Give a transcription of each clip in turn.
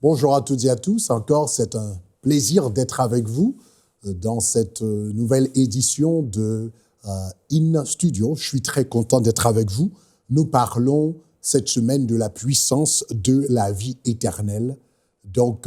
Bonjour à toutes et à tous. Encore, c'est un plaisir d'être avec vous dans cette nouvelle édition de In Studio. Je suis très content d'être avec vous. Nous parlons cette semaine de la puissance de la vie éternelle. Donc,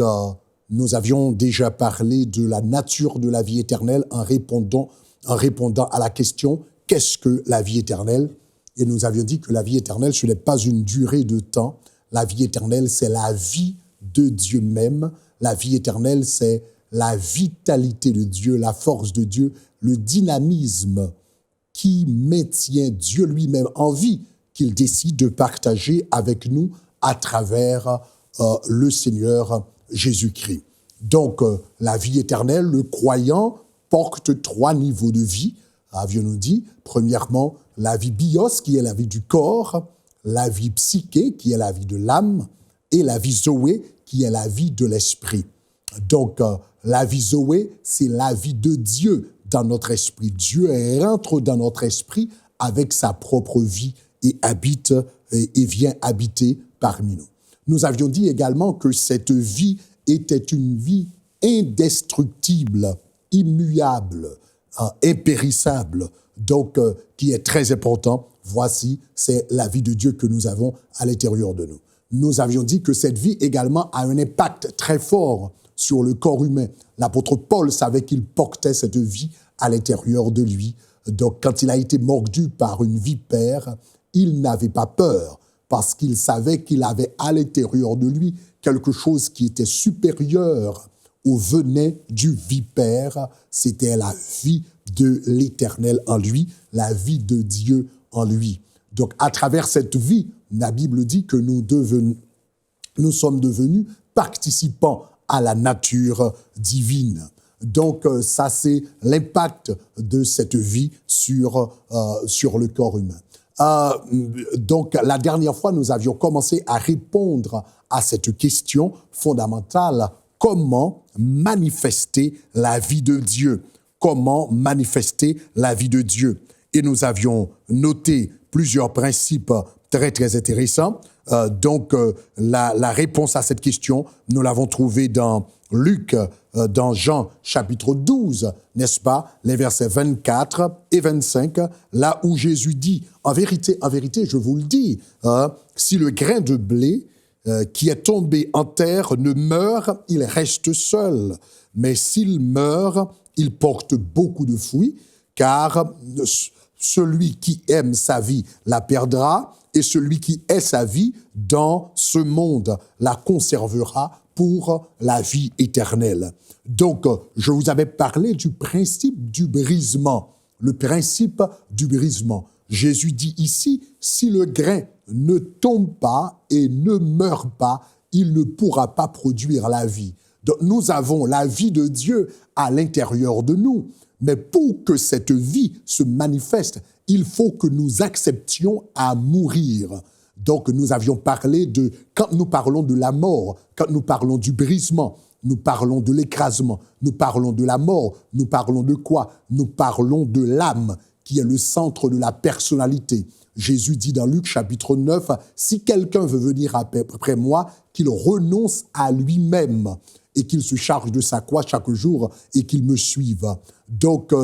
nous avions déjà parlé de la nature de la vie éternelle en répondant à la question « Qu'est-ce que la vie éternelle ?» Et nous avions dit que la vie éternelle, ce n'est pas une durée de temps. La vie éternelle, c'est la vie de Dieu même. La vie éternelle, c'est la vitalité de Dieu, la force de Dieu, le dynamisme qui maintient Dieu lui-même en vie, qu'il décide de partager avec nous à travers le Seigneur Jésus-Christ. Donc, la vie éternelle, le croyant porte 3 niveaux de vie, avions-nous dit. Premièrement, la vie bios, qui est la vie du corps, la vie psyché, qui est la vie de l'âme, et la vie zoé, qui est la vie de l'esprit. Donc, la vie zoé, c'est la vie de Dieu dans notre esprit. Dieu rentre dans notre esprit avec sa propre vie et habite et vient habiter parmi nous. Nous avions dit également que cette vie était une vie indestructible, immuable, impérissable, donc qui est très important. Voici, c'est la vie de Dieu que nous avons à l'intérieur de nous. Nous avions dit que cette vie également a un impact très fort sur le corps humain. L'apôtre Paul savait qu'il portait cette vie à l'intérieur de lui. Donc, quand il a été mordu par une vipère, il n'avait pas peur parce qu'il savait qu'il avait à l'intérieur de lui quelque chose qui était supérieur au venin du vipère. C'était la vie de l'Éternel en lui, la vie de Dieu en lui. Donc, à travers cette vie, la Bible dit que nous sommes devenus participants à la nature divine. Donc, ça, c'est l'impact de cette vie sur le corps humain. Donc, la dernière fois, nous avions commencé à répondre à cette question fondamentale. Comment manifester la vie de Dieu? Comment manifester la vie de Dieu? Et nous avions noté plusieurs principes très, très intéressants. Donc, la réponse à cette question, nous l'avons trouvée dans Luc, dans Jean, chapitre 12, n'est-ce pas, les versets 24 et 25, là où Jésus dit, en vérité, je vous le dis, si le grain de blé qui est tombé en terre ne meurt, il reste seul. Mais s'il meurt, il porte beaucoup de fruits, car celui qui aime sa vie la perdra, et celui qui est sa vie dans ce monde la conservera pour la vie éternelle. Donc, je vous avais parlé du principe du brisement. Le principe du brisement. Jésus dit ici, si le grain ne tombe pas et ne meurt pas, il ne pourra pas produire la vie. Donc, nous avons la vie de Dieu à l'intérieur de nous. Mais pour que cette vie se manifeste, il faut que nous acceptions à mourir. Donc, nous avions parlé de, quand nous parlons de la mort, quand nous parlons du brisement, nous parlons de l'écrasement, nous parlons de la mort, nous parlons de quoi? Nous parlons de l'âme, qui est le centre de la personnalité. Jésus dit dans Luc chapitre 9, « Si quelqu'un veut venir après moi, qu'il renonce à lui-même et qu'il se charge de sa croix chaque jour et qu'il me suive. » Donc,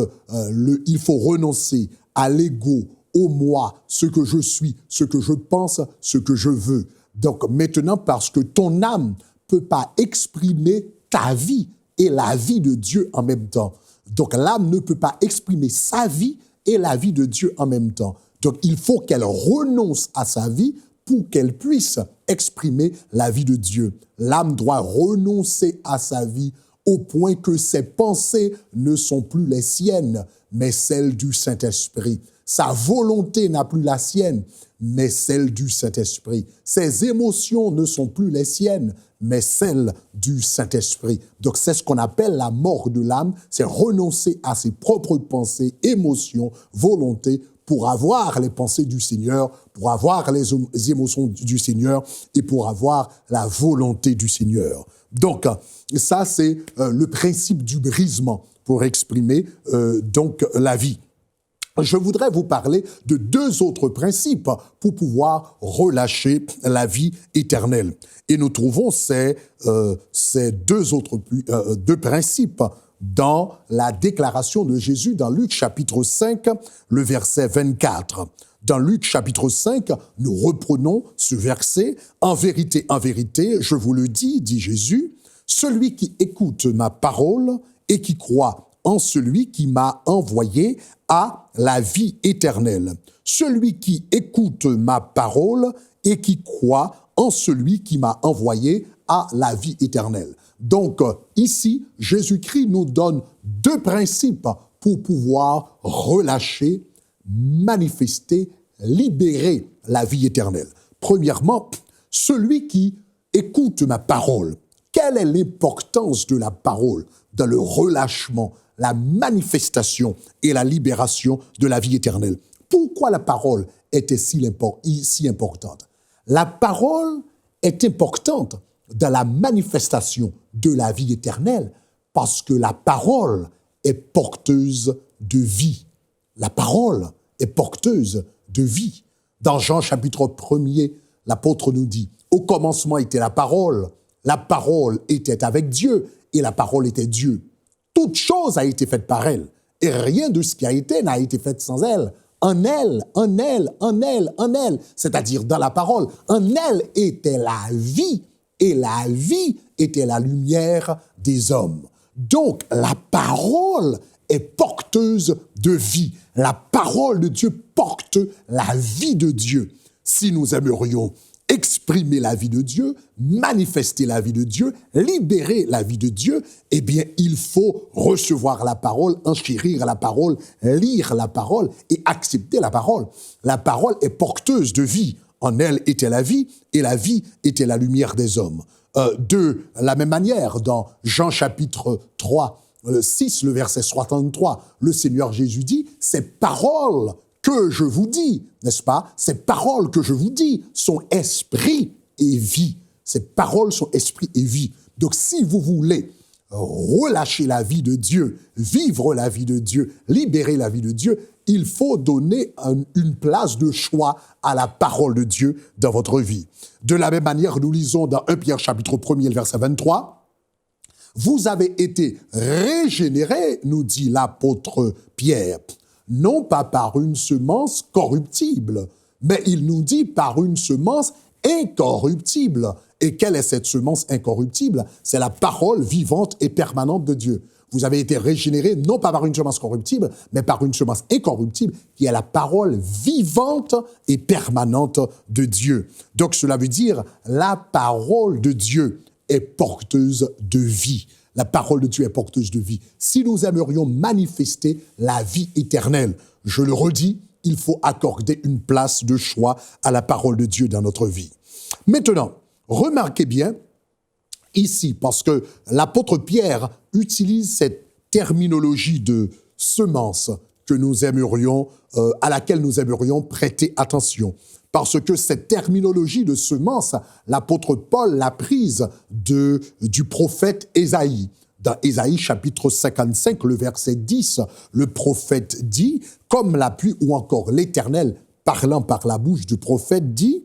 il faut renoncer à l'ego, au moi, ce que je suis, ce que je pense, ce que je veux. Donc, maintenant, parce que ton âme ne peut pas exprimer ta vie et la vie de Dieu en même temps. Donc, l'âme ne peut pas exprimer sa vie et la vie de Dieu en même temps. Donc, il faut qu'elle renonce à sa vie pour qu'elle puisse exprimer la vie de Dieu. L'âme doit renoncer à sa vie au point que ses pensées ne sont plus les siennes, mais celles du Saint-Esprit. Sa volonté n'a plus la sienne, mais celle du Saint-Esprit. Ses émotions ne sont plus les siennes, mais celles du Saint-Esprit. Donc, c'est ce qu'on appelle la mort de l'âme, c'est renoncer à ses propres pensées, émotions, volontés, pour avoir les pensées du Seigneur, pour avoir les émotions du Seigneur et pour avoir la volonté du Seigneur. Donc, ça, c'est le principe du brisement pour exprimer donc la vie. je voudrais vous parler de deux autres principes pour pouvoir relâcher la vie éternelle. Et nous trouvons ces deux principes dans la déclaration de Jésus dans Luc chapitre 5, le verset 24. Dans Luc chapitre 5, nous reprenons ce verset. En vérité, je vous le dis, dit Jésus, celui qui écoute ma parole et qui croit en celui qui m'a envoyé a la vie éternelle. Celui qui écoute ma parole et qui croit en celui qui m'a envoyé a la vie éternelle. Donc, ici, Jésus-Christ nous donne deux principes pour pouvoir relâcher, manifester, libérer la vie éternelle. Premièrement, celui qui écoute ma parole. Quelle est l'importance de la parole dans le relâchement, la manifestation et la libération de la vie éternelle? Pourquoi la parole était si importante? La parole est importante dans la manifestation de la vie éternelle parce que la parole est porteuse de vie. La parole est porteuse de vie. Dans Jean chapitre 1er, l'apôtre nous dit, « Au commencement était la parole était avec Dieu et la parole était Dieu. Toute chose a été faite par elle et rien de ce qui a été n'a été fait sans elle. En elle, c'est-à-dire dans la parole, en elle était la vie et la vie était la lumière des hommes. » Donc, la parole est porteuse de vie. La parole de Dieu porte la vie de Dieu. Si nous aimerions exprimer la vie de Dieu, manifester la vie de Dieu, libérer la vie de Dieu, eh bien, il faut recevoir la parole, enchérir la parole, lire la parole et accepter la parole. La parole est porteuse de vie. En elle était la vie et la vie était la lumière des hommes. De la même manière, dans Jean chapitre 3, 6, le verset 63, le Seigneur Jésus dit, « Ces paroles que je vous dis, n'est-ce pas? Ces paroles que je vous dis sont esprit et vie. » Ces paroles sont esprit et vie. Donc, si vous voulez relâcher la vie de Dieu, vivre la vie de Dieu, libérer la vie de Dieu, il faut donner une place de choix à la parole de Dieu dans votre vie. De la même manière, nous lisons dans 1 Pierre chapitre 1er, le verset 23, « Vous avez été régénérés, nous dit l'apôtre Pierre, non pas par une semence corruptible, mais il nous dit par une semence incorruptible. » Et quelle est cette semence incorruptible? C'est la parole vivante et permanente de Dieu. Vous avez été régénérés non pas par une semence corruptible, mais par une semence incorruptible qui est la parole vivante et permanente de Dieu. Donc cela veut dire la parole de Dieu est porteuse de vie. La parole de Dieu est porteuse de vie. Si nous aimerions manifester la vie éternelle, je le redis, il faut accorder une place de choix à la parole de Dieu dans notre vie. Maintenant, remarquez bien ici, parce que l'apôtre Pierre utilise cette terminologie de semence que nous aimerions, à laquelle nous aimerions prêter attention. Parce que cette terminologie de semence, l'apôtre Paul l'a prise du prophète Ésaïe. Dans Ésaïe chapitre 55, le verset 10, le prophète dit, comme la pluie, ou encore l'Éternel, parlant par la bouche du prophète, dit,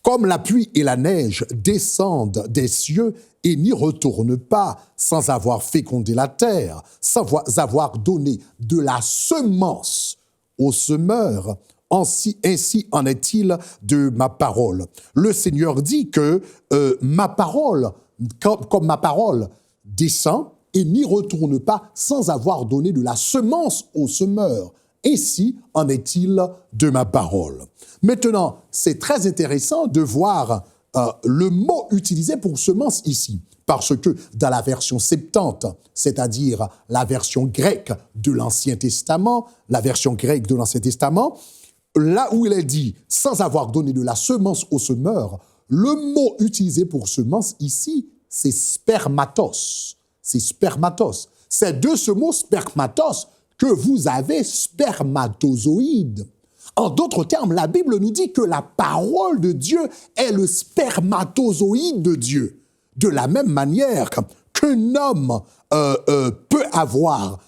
comme la pluie et la neige descendent des cieux et n'y retournent pas sans avoir fécondé la terre, sans avoir donné de la semence au semeur, ainsi en est-il de ma parole. Le Seigneur dit que ma parole, comme ma parole descend et n'y retourne pas sans avoir donné de la semence au semeur. Ainsi en est-il de ma parole. Maintenant, c'est très intéressant de voir le mot utilisé pour semence ici, parce que dans la version Septante, c'est-à-dire la version grecque de l'Ancien Testament, là où il est dit « sans avoir donné de la semence au semeur », le mot utilisé pour semence ici, c'est spermatos. C'est spermatos. C'est de ce mot spermatos que vous avez spermatozoïde. En d'autres termes, la Bible nous dit que la parole de Dieu est le spermatozoïde de Dieu. De la même manière qu'un homme peut avoir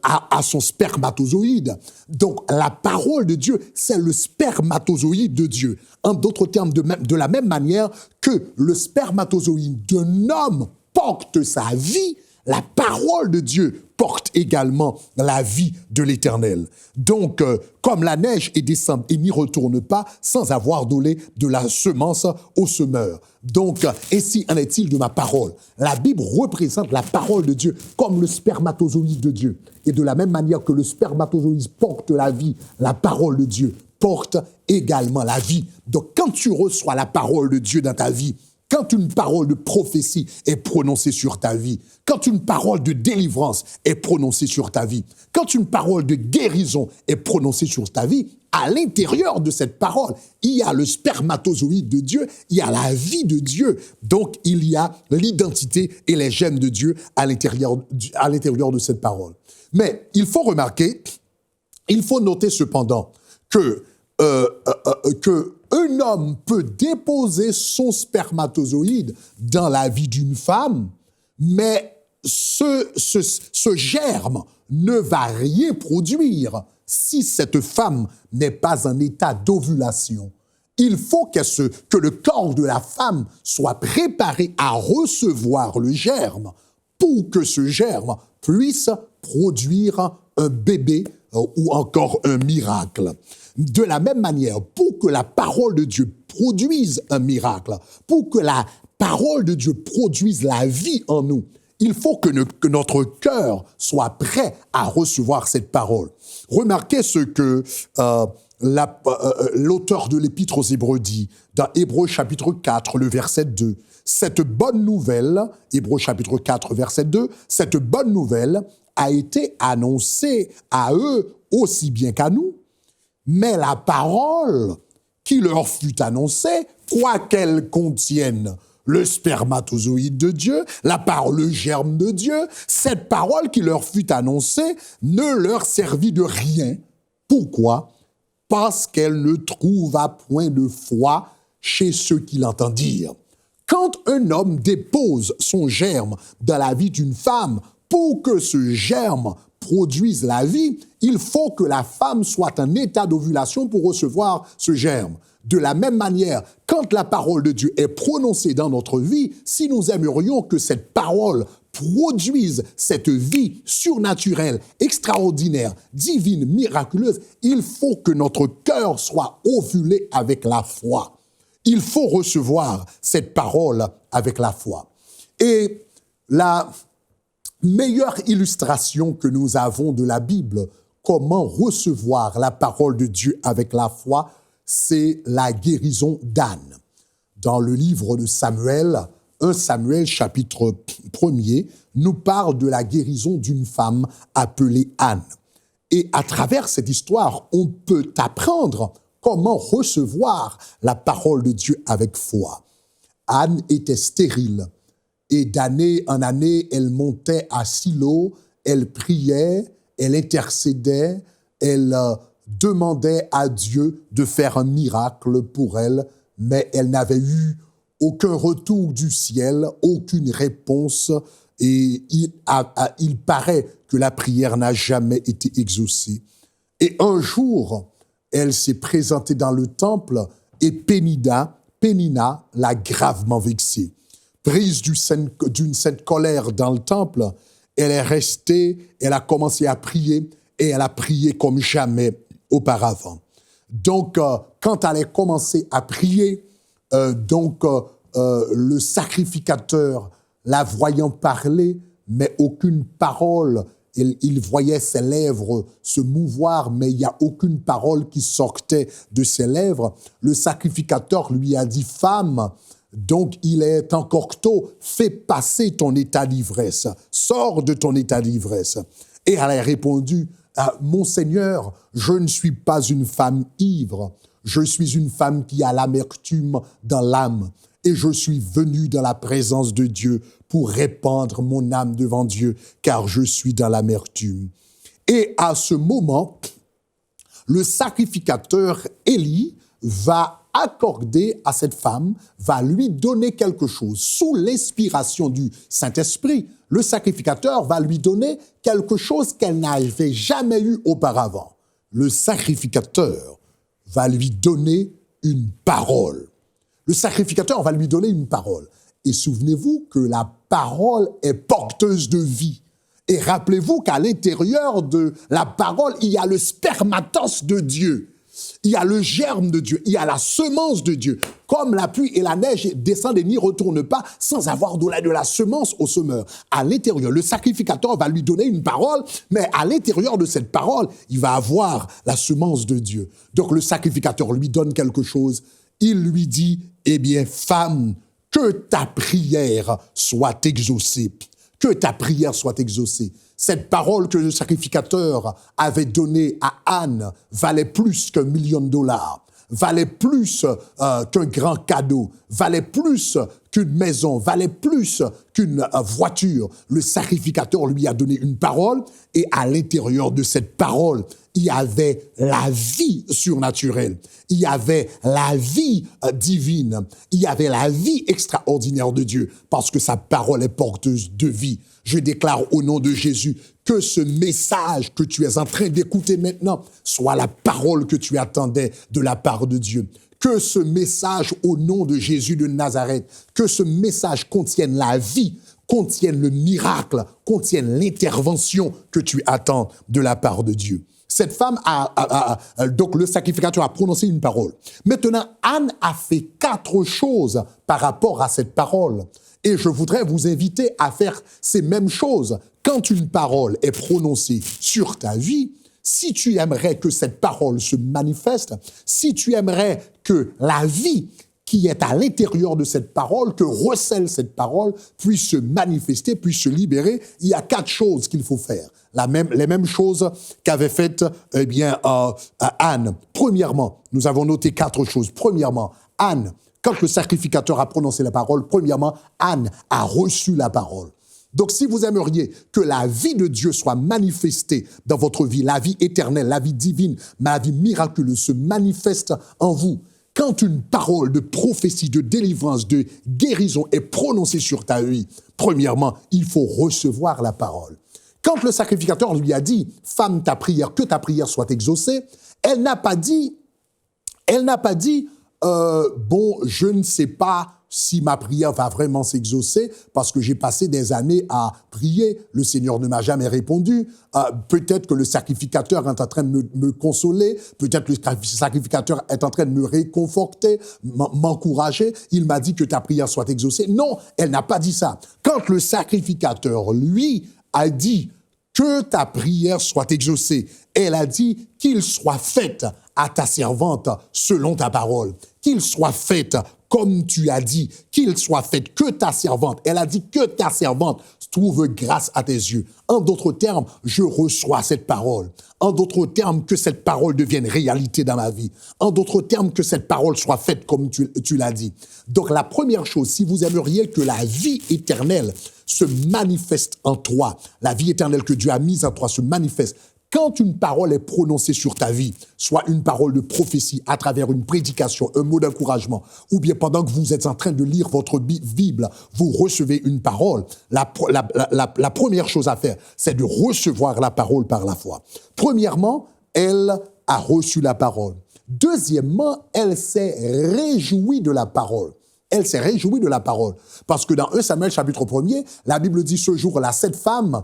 à son spermatozoïde. Donc, la parole de Dieu, c'est le spermatozoïde de Dieu. En d'autres termes, de la même manière que le spermatozoïde d'un homme porte sa vie, la parole de Dieu porte également la vie de l'Éternel. Donc, comme la neige descend et n'y retourne pas sans avoir donné de la semence au semeur. Donc, ainsi en est-il de ma parole. La Bible représente la parole de Dieu comme le spermatozoïde de Dieu. Et de la même manière que le spermatozoïde porte la vie, la parole de Dieu porte également la vie. Donc, quand tu reçois la parole de Dieu dans ta vie, quand une parole de prophétie est prononcée sur ta vie, quand une parole de délivrance est prononcée sur ta vie, quand une parole de guérison est prononcée sur ta vie, à l'intérieur de cette parole, il y a le spermatozoïde de Dieu, il y a la vie de Dieu. Donc, il y a l'identité et les gènes de Dieu à l'intérieur de cette parole. Mais il faut remarquer, il faut noter cependant que un homme peut déposer son spermatozoïde dans la vie d'une femme, mais ce germe ne va rien produire si cette femme n'est pas en état d'ovulation. Il faut que le corps de la femme soit préparé à recevoir le germe pour que ce germe puisse produire un bébé ou encore un miracle. De la même manière, pour que la parole de Dieu produise un miracle, pour que la parole de Dieu produise la vie en nous, il faut que notre cœur soit prêt à recevoir cette parole. Remarquez ce que l'auteur de l'Épître aux Hébreux dit dans Hébreux chapitre 4, le verset 2. Cette bonne nouvelle, Hébreux chapitre 4, verset 2, cette bonne nouvelle a été annoncée à eux aussi bien qu'à nous. Mais la parole qui leur fut annoncée, quoiqu'elle contienne le spermatozoïde de Dieu, la parole, le germe de Dieu, cette parole qui leur fut annoncée ne leur servit de rien. Pourquoi? Parce qu'elle ne trouva point de foi chez ceux qui l'entendirent. Quand un homme dépose son germe dans la vie d'une femme, pour que ce germe produise la vie, il faut que la femme soit en état d'ovulation pour recevoir ce germe. De la même manière, quand la parole de Dieu est prononcée dans notre vie, si nous aimerions que cette parole produise cette vie surnaturelle, extraordinaire, divine, miraculeuse, il faut que notre cœur soit ovulé avec la foi. Il faut recevoir cette parole avec la foi. Et la meilleure illustration que nous avons de la Bible, comment recevoir la parole de Dieu avec la foi, c'est la guérison d'Anne. Dans le livre de Samuel, 1 Samuel chapitre 1er, nous parle de la guérison d'une femme appelée Anne. Et à travers cette histoire, on peut apprendre comment recevoir la parole de Dieu avec foi. Anne était stérile. Et d'année en année, elle montait à Silo, elle priait, elle intercédait, elle demandait à Dieu de faire un miracle pour elle, mais elle n'avait eu aucun retour du ciel, aucune réponse, et il paraît que la prière n'a jamais été exaucée. Et un jour, elle s'est présentée dans le temple et Pénina l'a gravement vexée. Prise d'une sainte colère dans le temple, elle est restée, elle a commencé à prier et elle a prié comme jamais auparavant. Donc, quand elle a commencé à prier, le sacrificateur, la voyant parler, mais aucune parole, il voyait ses lèvres se mouvoir, mais il n'y a aucune parole qui sortait de ses lèvres. Le sacrificateur lui a dit « Femme, donc il est encore tôt, fais passer ton état d'ivresse, sors de ton état d'ivresse. » Et elle a répondu « Mon Seigneur, je ne suis pas une femme ivre, je suis une femme qui a l'amertume dans l'âme. Et je suis venu dans la présence de Dieu pour répandre mon âme devant Dieu, car je suis dans l'amertume. » Et à ce moment, le sacrificateur Élie va accorder à cette femme, va lui donner quelque chose. Sous l'inspiration du Saint-Esprit, le sacrificateur va lui donner quelque chose qu'elle n'avait jamais eu auparavant. Le sacrificateur va lui donner une parole. Le sacrificateur va lui donner une parole. Et souvenez-vous que la parole est porteuse de vie. Et rappelez-vous qu'à l'intérieur de la parole, il y a le spermatos de Dieu. Il y a le germe de Dieu, il y a la semence de Dieu. Comme la pluie et la neige descendent et n'y retournent pas sans avoir donné de la semence au semeur. À l'intérieur, le sacrificateur va lui donner une parole, mais à l'intérieur de cette parole, il va avoir la semence de Dieu. Donc le sacrificateur lui donne quelque chose. Il lui dit, eh bien, femme, que ta prière soit exaucée. Que ta prière soit exaucée. Cette parole que le sacrificateur avait donnée à Anne valait plus qu'1 million de dollars, valait plus qu'un grand cadeau, valait plus qu'une maison, valait plus qu'une voiture. Le sacrificateur lui a donné une parole et à l'intérieur de cette parole, il y avait la vie surnaturelle, il y avait la vie divine, il y avait la vie extraordinaire de Dieu parce que sa parole est porteuse de vie. Je déclare au nom de Jésus que ce message que tu es en train d'écouter maintenant soit la parole que tu attendais de la part de Dieu. Que ce message au nom de Jésus de Nazareth, que ce message contienne la vie, contienne le miracle, contienne l'intervention que tu attends de la part de Dieu. Cette femme donc le sacrificateur a prononcé une parole. Maintenant, Anne a fait 4 choses par rapport à cette parole. Et je voudrais vous inviter à faire ces mêmes choses. Quand une parole est prononcée sur ta vie, si tu aimerais que cette parole se manifeste, si tu aimerais que la vie qui est à l'intérieur de cette parole, que recèle cette parole, puisse se manifester, puisse se libérer, il y a 4 choses qu'il faut faire. Les mêmes choses qu'avait faites Anne. Premièrement, nous avons noté 4 choses. Premièrement, Anne, quand le sacrificateur a prononcé la parole, premièrement, Anne a reçu la parole. Donc, si vous aimeriez que la vie de Dieu soit manifestée dans votre vie, la vie éternelle, la vie divine, la vie miraculeuse se manifeste en vous, quand une parole de prophétie, de délivrance, de guérison est prononcée sur ta vie, premièrement, il faut recevoir la parole. Quand le sacrificateur lui a dit « Femme, que ta prière soit exaucée », elle n'a pas dit bon, je ne sais pas si ma prière va vraiment s'exaucer parce que j'ai passé des années à prier, le Seigneur ne m'a jamais répondu, peut-être que le sacrificateur est en train de me consoler, peut-être que le sacrificateur est en train de me réconforter, m'encourager, il m'a dit que ta prière soit exaucée. Non, elle n'a pas dit ça. Quand le sacrificateur, lui, a dit que ta prière soit exaucée, elle a dit qu'il soit fait à ta servante selon ta parole, qu'il soit fait comme tu as dit, qu'il soit fait que ta servante. Elle a dit que ta servante trouve grâce à tes yeux. En d'autres termes, je reçois cette parole. En d'autres termes, que cette parole devienne réalité dans ma vie. En d'autres termes, que cette parole soit faite comme tu l'as dit. Donc la première chose, si vous aimeriez que la vie éternelle se manifeste en toi, la vie éternelle que Dieu a mise en toi se manifeste, quand une parole est prononcée sur ta vie, soit une parole de prophétie à travers une prédication, un mot d'encouragement, ou bien pendant que vous êtes en train de lire votre Bible, vous recevez une parole, la première chose à faire, c'est de recevoir la parole par la foi. Premièrement, elle a reçu la parole. Deuxièmement, elle s'est réjouie de la parole. Elle s'est réjouie de la parole. Parce que dans 1 Samuel chapitre 1er, la Bible dit ce jour-là, cette femme,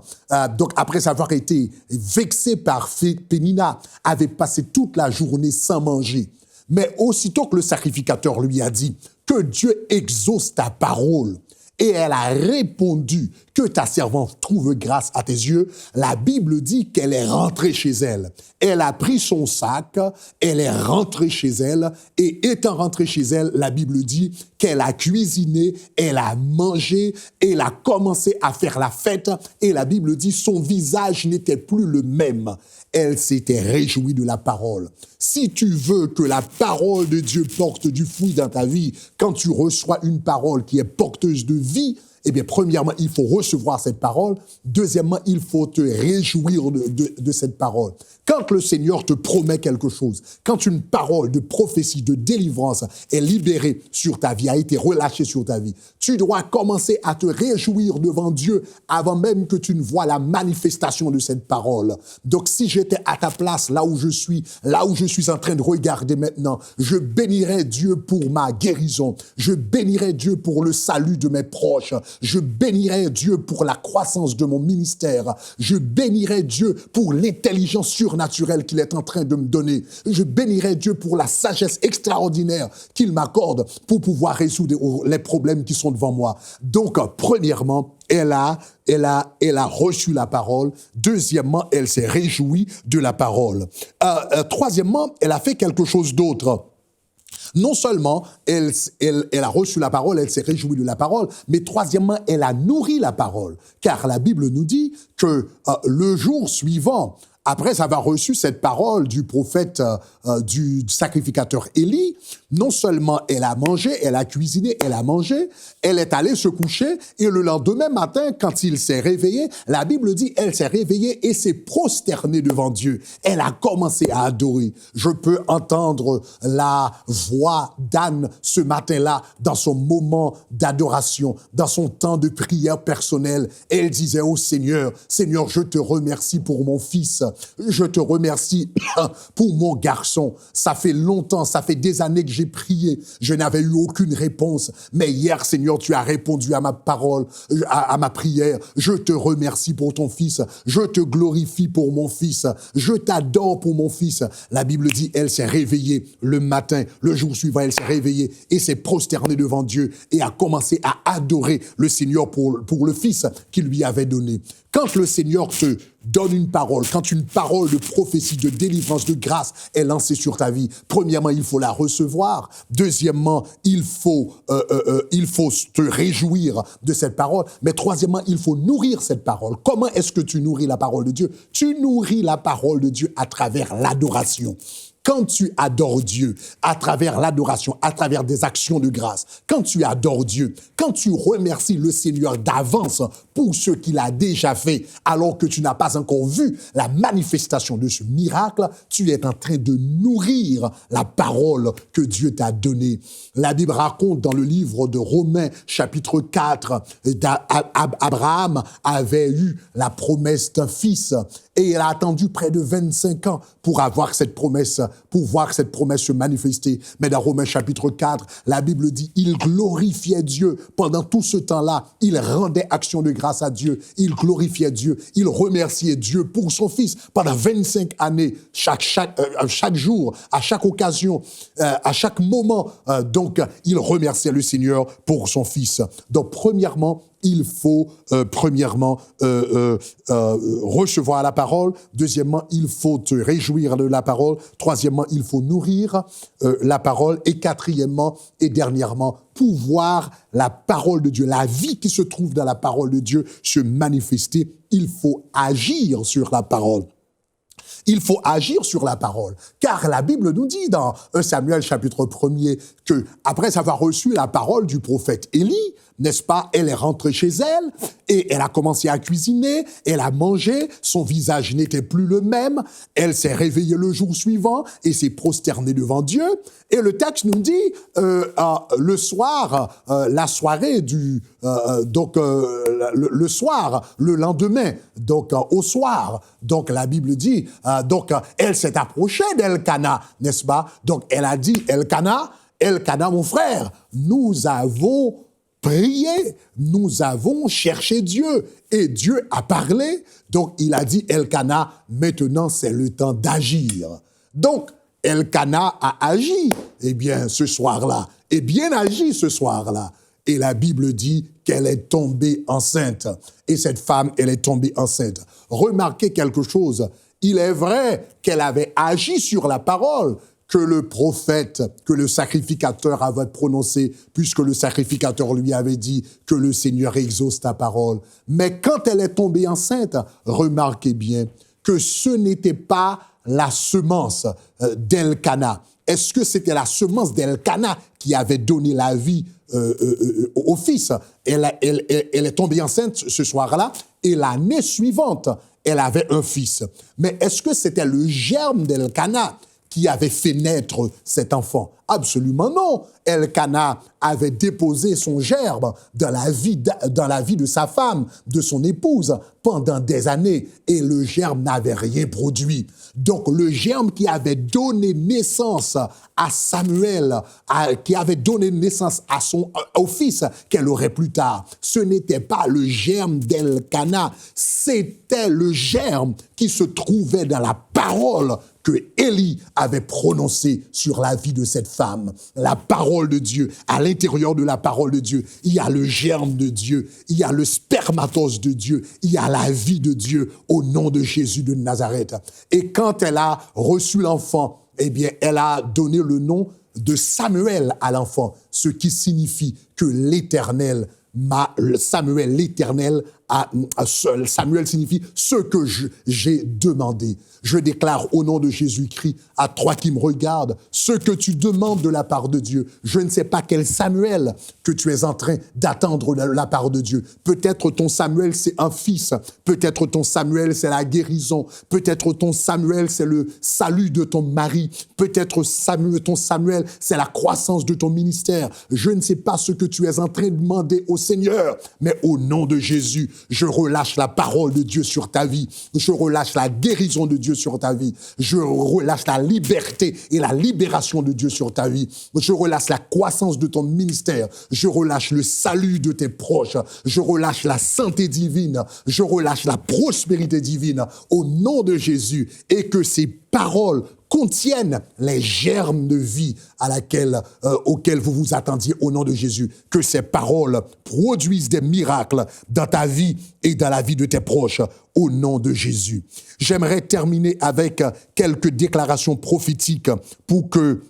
donc après avoir été vexée par Pénina, avait passé toute la journée sans manger. Mais aussitôt que le sacrificateur lui a dit que Dieu exauce ta parole, et elle a répondu que ta servante trouve grâce à tes yeux, la Bible dit qu'elle est rentrée chez elle. Elle a pris son sac, elle est rentrée chez elle, et étant rentrée chez elle, la Bible dit qu'elle a cuisiné, elle a mangé, elle a commencé à faire la fête, et la Bible dit son visage n'était plus le même. Elle s'était réjouie de la parole. Si tu veux que la parole de Dieu porte du fruit dans ta vie, quand tu reçois une parole qui est porteuse de vie, Eh bien, premièrement, il faut recevoir cette parole. Deuxièmement, il faut te réjouir de cette parole. Quand le Seigneur te promet quelque chose, quand une parole de prophétie, de délivrance est libérée sur ta vie, a été relâchée sur ta vie, tu dois commencer à te réjouir devant Dieu avant même que tu ne vois la manifestation de cette parole. Donc, si j'étais à ta place, là où je suis en train de regarder maintenant, je bénirais Dieu pour ma guérison. Je bénirais Dieu pour le salut de mes proches. Je bénirais Dieu pour la croissance de mon ministère. Je bénirais Dieu pour l'intelligence surnaturelle qu'il est en train de me donner. Je bénirais Dieu pour la sagesse extraordinaire qu'il m'accorde pour pouvoir résoudre les problèmes qui sont devant moi. Donc, premièrement, elle a reçu la parole. Deuxièmement, elle s'est réjouie de la parole. Troisièmement, elle a fait quelque chose d'autre. Non seulement elle a reçu la parole, elle s'est réjouie de la parole, mais troisièmement, elle a nourri la parole. Car la Bible nous dit que le jour suivant, après avoir reçu cette parole du prophète, du sacrificateur Élie, non seulement elle a mangé, elle a cuisiné, elle a mangé, elle est allée se coucher et le lendemain matin, quand il s'est réveillé, la Bible dit, elle s'est réveillée et s'est prosternée devant Dieu. Elle a commencé à adorer. Je peux entendre la voix d'Anne ce matin-là dans son moment d'adoration, dans son temps de prière personnelle. Elle disait au Seigneur, Seigneur, je te remercie pour mon fils. Je te remercie pour mon garçon. Ça fait longtemps, ça fait des années que j'ai prié. Je n'avais eu aucune réponse. Mais hier, Seigneur, tu as répondu à ma parole, à ma prière. Je te remercie pour ton fils. Je te glorifie pour mon fils. Je t'adore pour mon fils. La Bible dit, elle s'est réveillée le matin. Le jour suivant, elle s'est réveillée et s'est prosternée devant Dieu et a commencé à adorer le Seigneur pour le fils qu'il lui avait donné. Quand le Seigneur te donne une parole, quand une parole de prophétie, de délivrance, de grâce est lancée sur ta vie, premièrement, il faut la recevoir. Deuxièmement, il faut te réjouir de cette parole. Mais troisièmement, il faut nourrir cette parole. Comment est-ce que tu nourris la parole de Dieu? Tu nourris la parole de Dieu à travers l'adoration. Quand tu adores Dieu à travers l'adoration, à travers des actions de grâce, quand tu adores Dieu, quand tu remercies le Seigneur d'avance pour ce qu'il a déjà fait, alors que tu n'as pas encore vu la manifestation de ce miracle, tu es en train de nourrir la parole que Dieu t'a donnée. La Bible raconte dans le livre de Romains, chapitre 4, Abraham avait eu la promesse d'un fils et il a attendu près de 25 ans pour avoir cette promesse, pour voir cette promesse se manifester. Mais dans Romains chapitre 4, la Bible dit, il glorifiait Dieu. Pendant tout ce temps-là, il rendait action de grâce à Dieu. Il glorifiait Dieu. Il remerciait Dieu pour son fils. Pendant 25 années, chaque jour, à chaque occasion, à chaque moment, donc, il remerciait le Seigneur pour son fils. Donc, premièrement, il faut recevoir la parole. Deuxièmement, il faut te réjouir de la parole. Troisièmement, il faut nourrir la parole. Et quatrièmement et dernièrement, pouvoir la parole de Dieu, la vie qui se trouve dans la parole de Dieu se manifester. Il faut agir sur la parole. Il faut agir sur la parole, car la Bible nous dit dans 1 Samuel chapitre 1er que après avoir reçu la parole du prophète Élie, n'est-ce pas, elle est rentrée chez elle et elle a commencé à cuisiner, elle a mangé, son visage n'était plus le même, elle s'est réveillée le jour suivant et s'est prosternée devant Dieu. Et le texte nous dit, le soir, la soirée le soir, le lendemain, donc au soir, donc la Bible dit, elle s'est approchée d'Elkana, n'est-ce pas? Donc elle a dit, Elkana, mon frère, nous avons prié, nous avons cherché Dieu et Dieu a parlé. Donc il a dit, Elkana, maintenant c'est le temps d'agir. Donc Elkana a agi, eh bien ce soir-là, et bien agi ce soir-là. Et la Bible dit qu'elle est tombée enceinte. Et cette femme, elle est tombée enceinte. Remarquez quelque chose, il est vrai qu'elle avait agi sur la parole que le prophète, que le sacrificateur avait prononcé, puisque le sacrificateur lui avait dit que le Seigneur exauce ta parole. Mais quand elle est tombée enceinte, remarquez bien que ce n'était pas la semence d'Elkana. Est-ce que c'était la semence d'Elkana qui avait donné la vie au fils. Elle est tombée enceinte ce soir-là, et l'année suivante, elle avait un fils. Mais est-ce que c'était le germe d'Elkana qui avait fait naître cet enfant? Absolument non. Elkana avait déposé son germe dans la vie de sa femme, de son épouse, pendant des années, et le germe n'avait rien produit. Donc le germe qui avait donné naissance à Samuel, qui avait donné naissance au fils qu'elle aurait plus tard, ce n'était pas le germe d'Elkana, c'était le germe qui se trouvait dans la parole que Élie avait prononcée sur la vie de cette femme. La parole de Dieu. À l'intérieur de la parole de Dieu, il y a le germe de Dieu, il y a le spermatose de Dieu, il y a la vie de Dieu au nom de Jésus de Nazareth. Et quand elle a reçu l'enfant, eh bien, elle a donné le nom de Samuel à l'enfant, ce qui signifie que l'Éternel Samuel signifie ce que j'ai demandé. Je déclare au nom de Jésus-Christ à toi qui me regardes, ce que tu demandes de la part de Dieu. Je ne sais pas quel Samuel que tu es en train d'attendre de la part de Dieu. Peut-être ton Samuel, c'est un fils. Peut-être ton Samuel, c'est la guérison. Peut-être ton Samuel, c'est le salut de ton mari. Peut-être ton Samuel, c'est la croissance de ton ministère. Je ne sais pas ce que tu es en train de demander au Seigneur, mais au nom de Jésus, je relâche la parole de Dieu sur ta vie. Je relâche la guérison de Dieu sur ta vie. Je relâche la liberté et la libération de Dieu sur ta vie. Je relâche la croissance de ton ministère. Je relâche le salut de tes proches. Je relâche la santé divine. Je relâche la prospérité divine au nom de Jésus, et que ces paroles contiennent les germes de vie auxquels vous vous attendiez au nom de Jésus. Que ces paroles produisent des miracles dans ta vie et dans la vie de tes proches au nom de Jésus. J'aimerais terminer avec quelques déclarations prophétiques pour que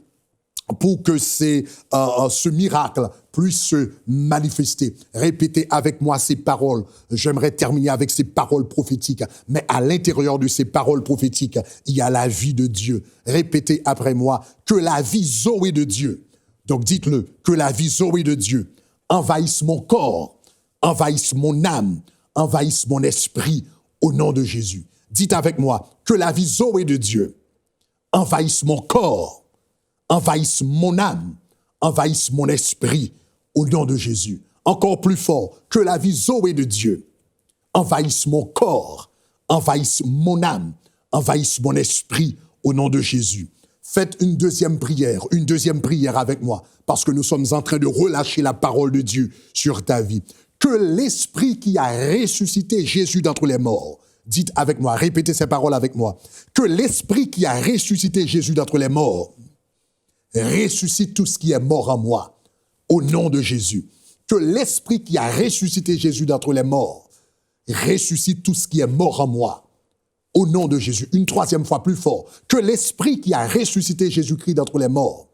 ce miracle puisse se manifester. Répétez avec moi ces paroles. J'aimerais terminer avec ces paroles prophétiques. Mais à l'intérieur de ces paroles prophétiques, il y a la vie de Dieu. Répétez après moi que la vie Zoé de Dieu. Donc dites-le, que la vie Zoé de Dieu envahisse mon corps, envahisse mon âme, envahisse mon esprit au nom de Jésus. Dites avec moi que la vie Zoé de Dieu envahisse mon corps, envahisse mon âme, envahisse mon esprit au nom de Jésus. Encore plus fort, que la vie Zoé de Dieu envahisse mon corps, envahisse mon âme, envahisse mon esprit au nom de Jésus. Faites une deuxième prière avec moi, parce que nous sommes en train de relâcher la parole de Dieu sur ta vie. Que l'esprit qui a ressuscité Jésus d'entre les morts, dites avec moi, répétez ces paroles avec moi, que l'esprit qui a ressuscité Jésus d'entre les morts ressuscite tout ce qui est mort en moi, au nom de Jésus. Que l'esprit qui a ressuscité Jésus d'entre les morts ressuscite tout ce qui est mort en moi, au nom de Jésus. Une troisième fois plus fort. Que l'esprit qui a ressuscité Jésus-Christ d'entre les morts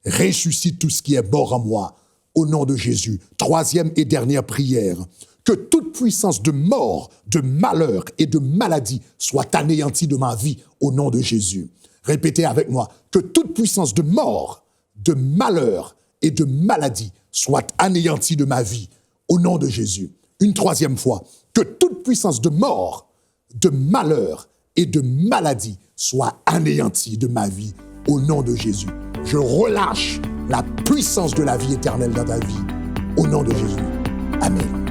ressuscite tout ce qui est mort en moi, au nom de Jésus. Troisième et dernière prière. Que toute puissance de mort, de malheur et de maladie soit anéantie de ma vie, au nom de Jésus. Répétez avec moi, que toute puissance de mort, de malheur et de maladie soit anéantie de ma vie, au nom de Jésus. Une troisième fois, que toute puissance de mort, de malheur et de maladie soit anéantie de ma vie, au nom de Jésus. Je relâche la puissance de la vie éternelle dans ta vie, au nom de Jésus. Amen.